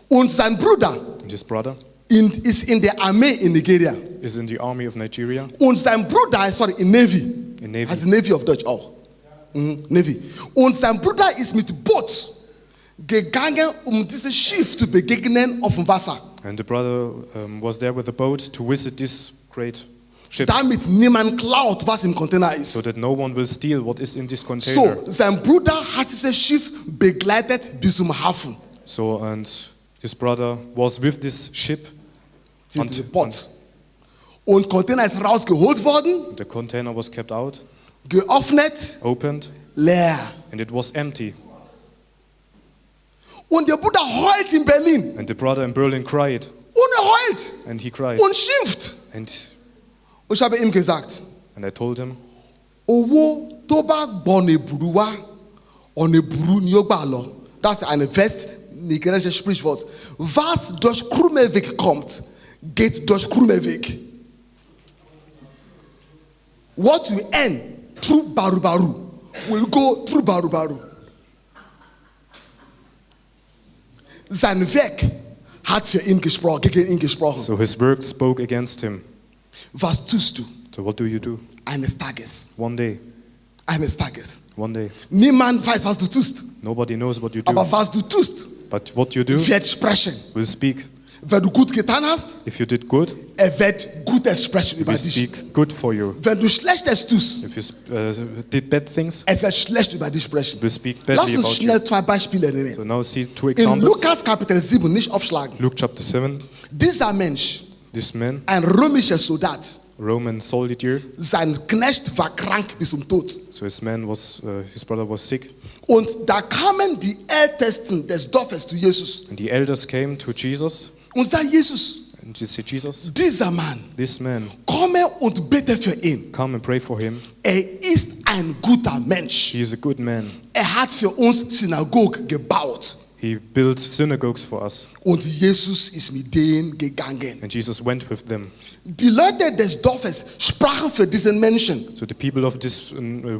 Speaker 1: Und sein Bruder
Speaker 2: And his brother
Speaker 1: ist in der Armee in Nigeria.
Speaker 2: is in the army of Nigeria,
Speaker 1: Und sein Bruder ist in Navy.
Speaker 2: in Navy.
Speaker 1: Also Navy auf Deutsch auch. Navy. Und sein Bruder ist mit Boot gegangen, dieses Schiff zu begegnen auf dem Wasser.
Speaker 2: And the brother was there with a boat to visit this great ship,
Speaker 1: Damit niemand klaut, was im Container
Speaker 2: so
Speaker 1: ist.
Speaker 2: that no one will steal what is in this container.
Speaker 1: So, sein Bruder hat dieses Schiff begleitet bis zum Hafen.
Speaker 2: So, and his brother was with this ship.
Speaker 1: Zum Boot. Und Container ist rausgeholt worden,
Speaker 2: The container was kept out,
Speaker 1: geöffnet,
Speaker 2: opened,
Speaker 1: leer.
Speaker 2: and it was empty.
Speaker 1: Und der Bruder heult in Berlin.
Speaker 2: And the brother in Berlin cried,
Speaker 1: Und er heult
Speaker 2: and he cried.
Speaker 1: und schimpft.
Speaker 2: And
Speaker 1: Und ich habe ihm gesagt,
Speaker 2: I told him,
Speaker 1: Owo tó bá gbọ́ neburu wá, ọ̀neburu ni ó gbà lọ. Das ist ein westnigerisches Sprichwort. Was durch krumme Weg kommt, geht durch krumme Weg. What you earn through baru will go through baru. Sein Werk hat für ihn gesprochen, gegen ihn gesprochen.
Speaker 2: so his work spoke against him.
Speaker 1: Was tust du
Speaker 2: So what do you do?
Speaker 1: eines Tages?
Speaker 2: One day,
Speaker 1: One day.
Speaker 2: one day.
Speaker 1: Niemand weiß, was du tust.
Speaker 2: Nobody knows what you do,
Speaker 1: Aber was du tust,
Speaker 2: but what you do
Speaker 1: wird sprechen.
Speaker 2: will speak.
Speaker 1: Wenn du gut getan hast,
Speaker 2: If you did good,
Speaker 1: er wird Gutes sprechen
Speaker 2: it
Speaker 1: über
Speaker 2: will
Speaker 1: dich.
Speaker 2: speak good for you.
Speaker 1: Wenn du Schlechtes tust,
Speaker 2: If you did bad things,
Speaker 1: er wird schlecht über dich sprechen.
Speaker 2: it will speak
Speaker 1: Lass
Speaker 2: badly
Speaker 1: uns
Speaker 2: about you.
Speaker 1: schnell zwei Beispiele nehmen.
Speaker 2: So now see two
Speaker 1: In
Speaker 2: examples.
Speaker 1: Lukas Kapitel 7, nicht aufschlagen.
Speaker 2: Luke chapter 7,
Speaker 1: Dieser Mensch,
Speaker 2: this man,
Speaker 1: ein römischer Soldat,
Speaker 2: Roman soldier,
Speaker 1: sein Knecht war krank bis zum Tod.
Speaker 2: so his brother was sick,
Speaker 1: Und da kamen die Ältesten des Dorfes zu Jesus
Speaker 2: and the elders came to Jesus,
Speaker 1: und sagten, Jesus,
Speaker 2: and they said, Jesus,
Speaker 1: dieser Mann,
Speaker 2: this man,
Speaker 1: komme und bete für ihn.
Speaker 2: come and pray for him.
Speaker 1: Er ist ein guter Mensch.
Speaker 2: He is a good man.
Speaker 1: Er hat für uns Synagoge gebaut.
Speaker 2: He built synagogues for us,
Speaker 1: Und Jesus ist mit denen gegangen.
Speaker 2: and Jesus went with them.
Speaker 1: Die Leute des Dorfes sprachen für diesen Menschen,
Speaker 2: So the people of this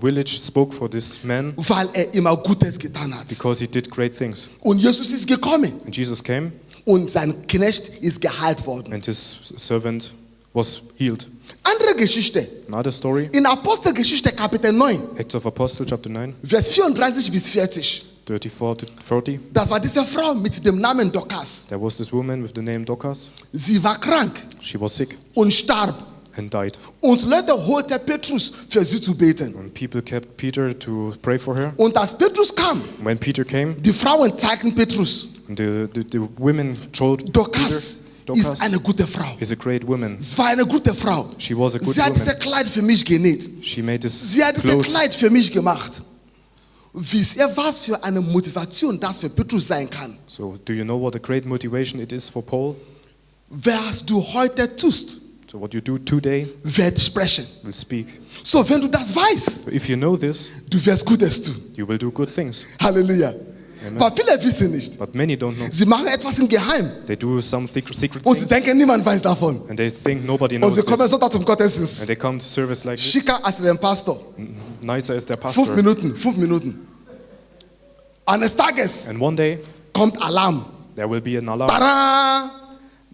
Speaker 2: village spoke for this man
Speaker 1: weil er immer Gutes getan hat.
Speaker 2: because he did great things.
Speaker 1: Und Jesus ist gekommen
Speaker 2: And Jesus came,
Speaker 1: und sein Knecht ist geheilt worden.
Speaker 2: and his servant was healed.
Speaker 1: Andere Geschichte.
Speaker 2: Another story,
Speaker 1: In Apostelgeschichte Kapitel 9,
Speaker 2: Acts of Apostles chapter 9,
Speaker 1: Vers 34 bis 40.
Speaker 2: 34 to 40.
Speaker 1: Das war diese Frau mit dem Namen Dorcas.
Speaker 2: There was this woman with the name Dorcas.
Speaker 1: Sie war krank
Speaker 2: She was sick
Speaker 1: und starb.
Speaker 2: and died.
Speaker 1: Und Leute holten Petrus für sie zu beten.
Speaker 2: And people kept Peter to pray for her.
Speaker 1: Und als Petrus kam,
Speaker 2: When Peter came,
Speaker 1: die Frauen zeigten Petrus,
Speaker 2: the women told Peter,
Speaker 1: Dorcas, ist eine gute Frau.
Speaker 2: is a great woman.
Speaker 1: Es war eine gute Frau.
Speaker 2: She was a good
Speaker 1: Sie hat dieses
Speaker 2: woman.
Speaker 1: Kleid für mich genäht.
Speaker 2: She made this
Speaker 1: Sie hat dieses
Speaker 2: clothes.
Speaker 1: Kleid für mich gemacht. Wisst ihr, was für eine Motivation das für Petrus sein kann?
Speaker 2: So, do you know what a great motivation it is for Paul?
Speaker 1: Was du heute tust,
Speaker 2: So what you do today
Speaker 1: wird sprechen.
Speaker 2: will speak.
Speaker 1: So, wenn du das weißt,
Speaker 2: So if you know this,
Speaker 1: du wirst Gutes tun.
Speaker 2: you will do good things.
Speaker 1: Halleluja.
Speaker 2: Amen.
Speaker 1: Aber viele wissen nicht.
Speaker 2: But many don't know.
Speaker 1: Sie machen etwas im Geheim
Speaker 2: They do some secret
Speaker 1: und sie
Speaker 2: things,
Speaker 1: denken, niemand weiß davon.
Speaker 2: and they think nobody
Speaker 1: Und
Speaker 2: knows
Speaker 1: sie kommen
Speaker 2: this.
Speaker 1: Sonntag zum
Speaker 2: And
Speaker 1: Gottesdienst.
Speaker 2: they come to service like this.
Speaker 1: Schicker als den Pastor.
Speaker 2: Nicer as their
Speaker 1: 5
Speaker 2: pastor.
Speaker 1: Minuten, 5 Minuten. Eines Tages
Speaker 2: And one day,
Speaker 1: kommt Alarm.
Speaker 2: there will be an alarm.
Speaker 1: Tada!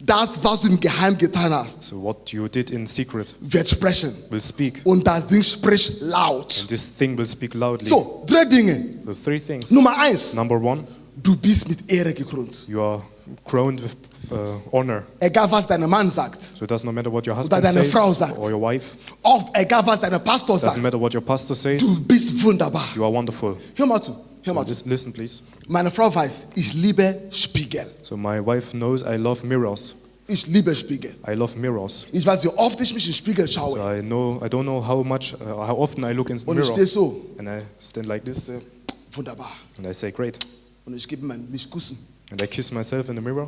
Speaker 1: Das, was du im Geheim getan hast,
Speaker 2: So what you did in secret
Speaker 1: wird sprechen.
Speaker 2: will speak.
Speaker 1: Und das Ding spricht laut.
Speaker 2: And this thing will speak loudly.
Speaker 1: So, 3 Dinge.
Speaker 2: So 3 things.
Speaker 1: Nummer 1,
Speaker 2: Number 1,
Speaker 1: du bist mit Ehre gekrönt.
Speaker 2: you are crowned with honor.
Speaker 1: Egal, was dein Mann sagt.
Speaker 2: So it doesn't matter what your husband
Speaker 1: deine
Speaker 2: says
Speaker 1: Frau sagt.
Speaker 2: or your wife.
Speaker 1: Egal, was dein Pastor
Speaker 2: Doesn't
Speaker 1: sagt.
Speaker 2: matter what your pastor says.
Speaker 1: Du bist wunderbar.
Speaker 2: You are wonderful.
Speaker 1: Hör mal zu. Hör mal zu.
Speaker 2: Just listen, please.
Speaker 1: Meine Frau weiß, ich liebe Spiegel.
Speaker 2: So my wife knows I love mirrors.
Speaker 1: Ich liebe Spiegel.
Speaker 2: I love mirrors.
Speaker 1: Ich weiß, wie oft ich mich im Spiegel
Speaker 2: So
Speaker 1: schaue.
Speaker 2: I don't know how often I look in the
Speaker 1: Und ich
Speaker 2: mirror.
Speaker 1: stehe so.
Speaker 2: And I stand like this
Speaker 1: Wunderbar.
Speaker 2: and I say, great.
Speaker 1: Und ich gebe mich Kussen.
Speaker 2: And I kiss myself in the mirror.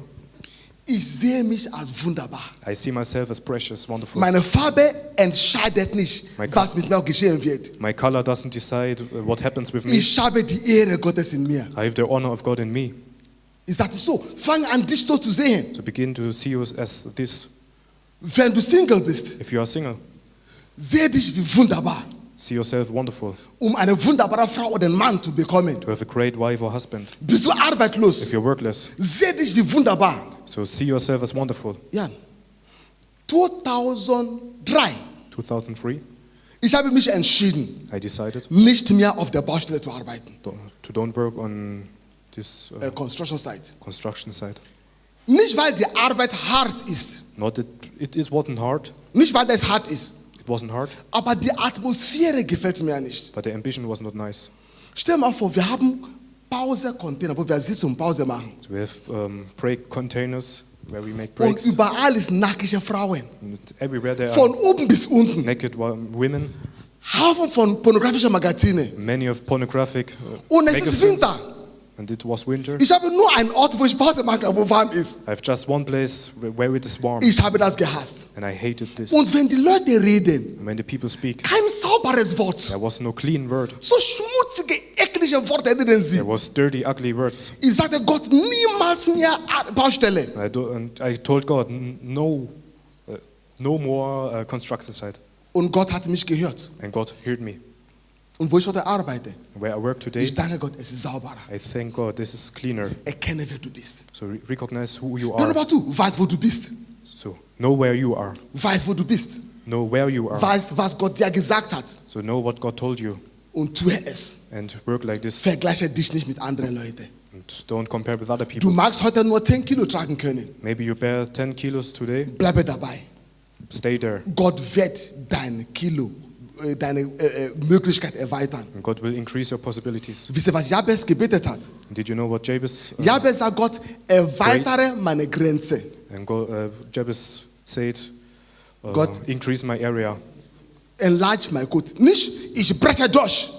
Speaker 1: Ich sehe mich als wunderbar.
Speaker 2: I see myself as precious, wonderful.
Speaker 1: Meine Farbe entscheidet nicht, was mit mir geschehen wird.
Speaker 2: My color doesn't decide what happens with me.
Speaker 1: Ich habe die Ehre Gottes in mir.
Speaker 2: I have the honor of God in me.
Speaker 1: Ist das nicht so? Fang an, dich so zu sehen.
Speaker 2: To begin to see you as this.
Speaker 1: Wenn du Single bist,
Speaker 2: If you are single,
Speaker 1: sehe dich wie wunderbar,
Speaker 2: see yourself wonderful.
Speaker 1: eine wunderbare Frau oder einen Mann zu bekommen.
Speaker 2: To have a great wife or husband.
Speaker 1: Bist du arbeitslos?
Speaker 2: If you're workless,
Speaker 1: Sehe dich wie wunderbar.
Speaker 2: so see yourself as wonderful.
Speaker 1: Ja. 2003,
Speaker 2: 2003,
Speaker 1: ich habe mich entschieden,
Speaker 2: I decided
Speaker 1: nicht mehr auf der Baustelle zu arbeiten.
Speaker 2: to don't work on this
Speaker 1: Construction site.
Speaker 2: construction site.
Speaker 1: Nicht, weil die Arbeit hart ist.
Speaker 2: Not that it wasn't hard.
Speaker 1: Nicht, weil es hart ist.
Speaker 2: It wasn't hard,
Speaker 1: Aber die Atmosphäre gefällt mir nicht.
Speaker 2: but the ambition was not nice.
Speaker 1: Stell dir mal vor, wir haben Pause-Container, wo wir sitzen und Pause machen.
Speaker 2: So we have break containers where we make
Speaker 1: Und
Speaker 2: breaks.
Speaker 1: überall ist nackige Frauen.
Speaker 2: And everywhere there
Speaker 1: Von
Speaker 2: are
Speaker 1: oben bis unten.
Speaker 2: naked women.
Speaker 1: Haufen von pornografischen Magazinen.
Speaker 2: Many of pornographic
Speaker 1: Und es ist
Speaker 2: magazines.
Speaker 1: Winter.
Speaker 2: And it was winter.
Speaker 1: Ich habe nur einen Ort, wo ich Pause machen kann, wo warm ist.
Speaker 2: I have just one place where it is warm.
Speaker 1: Ich habe das gehasst.
Speaker 2: And I hated this.
Speaker 1: Und wenn die Leute reden,
Speaker 2: And when the people speak,
Speaker 1: kein sauberes Wort.
Speaker 2: there was no clean word.
Speaker 1: So schmutzige, eklige Worte reden sie.
Speaker 2: There was dirty, ugly words.
Speaker 1: Ich sagte Gott, niemals mehr Baustelle.
Speaker 2: And I told God, no more construction site.
Speaker 1: Und Gott hat mich gehört.
Speaker 2: And God heard me.
Speaker 1: Und wo ich heute arbeite,
Speaker 2: Where I work today,
Speaker 1: ich danke Gott, es ist sauberer.
Speaker 2: I thank God this is cleaner.
Speaker 1: Erkenne, wer du bist.
Speaker 2: So recognize who you
Speaker 1: Hör
Speaker 2: are.
Speaker 1: mal zu, weiß, wo du bist.
Speaker 2: So know where you are.
Speaker 1: Weiß, wo du bist.
Speaker 2: Know where you are.
Speaker 1: Weiß, was Gott dir gesagt hat.
Speaker 2: So know what God told you.
Speaker 1: Und tue es.
Speaker 2: And work like this.
Speaker 1: Vergleiche dich nicht mit anderen Leuten.
Speaker 2: And don't compare with other
Speaker 1: Du
Speaker 2: people.
Speaker 1: magst heute nur 10 Kilo tragen können.
Speaker 2: Maybe you bear 10 kilos today.
Speaker 1: Bleibe dabei.
Speaker 2: Stay there.
Speaker 1: Gott wird deine Möglichkeit erweitern.
Speaker 2: And God will increase your possibilities.
Speaker 1: Wisst ihr, was Jabez gebetet hat?
Speaker 2: And did you know what Jabez
Speaker 1: Jabez sagt Gott, erweitere meine Grenze.
Speaker 2: and Jabez said,
Speaker 1: Gott-
Speaker 2: increase my area.
Speaker 1: Enlarge my coat. Nicht, ich breche durch.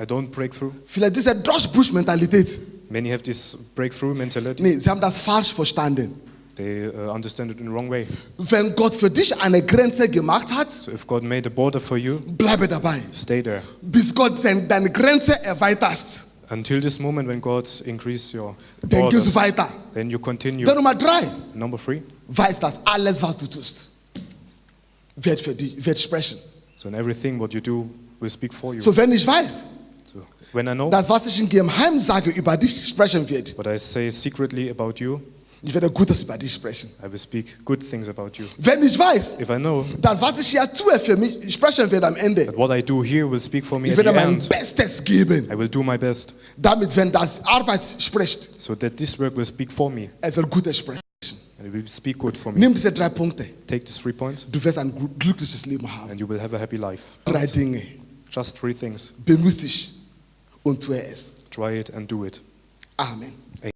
Speaker 2: I don't break through.
Speaker 1: Vielleicht diese Durchbruchmentalität.
Speaker 2: Many have this breakthrough mentality.
Speaker 1: Nee, sie haben das falsch verstanden.
Speaker 2: They understand it in the wrong way.
Speaker 1: Wenn Gott für dich eine Grenze gemacht hat,
Speaker 2: So if God made a border for you,
Speaker 1: bleibe dabei.
Speaker 2: stay there.
Speaker 1: Bis Gott deine Grenze erweiterst.
Speaker 2: Until this moment when God increase your
Speaker 1: Dann gehst du
Speaker 2: borders,
Speaker 1: weiter.
Speaker 2: then you continue.
Speaker 1: Dann Nummer 3.
Speaker 2: Number 3.
Speaker 1: Weiß, dass alles, was du tust, wird für dich, wird sprechen.
Speaker 2: So in everything what you do will speak for you.
Speaker 1: So, wenn ich weiß,
Speaker 2: So when I know
Speaker 1: dass was ich im Geheim sage, über dich sprechen wird,
Speaker 2: what I say secretly about you,
Speaker 1: ich werde Gutes über dich sprechen.
Speaker 2: I will speak good things about you.
Speaker 1: Wenn ich weiß,
Speaker 2: If I know
Speaker 1: dass was ich hier tue, für mich sprechen wird am Ende,
Speaker 2: that what I do here will speak for me
Speaker 1: ich
Speaker 2: at the
Speaker 1: werde mein
Speaker 2: end,
Speaker 1: Bestes geben,
Speaker 2: I will do my best
Speaker 1: damit, wenn das Arbeit spricht,
Speaker 2: so that this work will speak for me
Speaker 1: es soll Gutes sprechen.
Speaker 2: and it will speak good for me.
Speaker 1: Nimm diese 3 Punkte.
Speaker 2: Take these 3 points
Speaker 1: Du wirst ein glückliches Leben haben.
Speaker 2: and you will have a happy life.
Speaker 1: 3 Dinge.
Speaker 2: Just 3 things.
Speaker 1: Benutze dich und tue es.
Speaker 2: Try it and do it.
Speaker 1: Amen.
Speaker 2: Amen.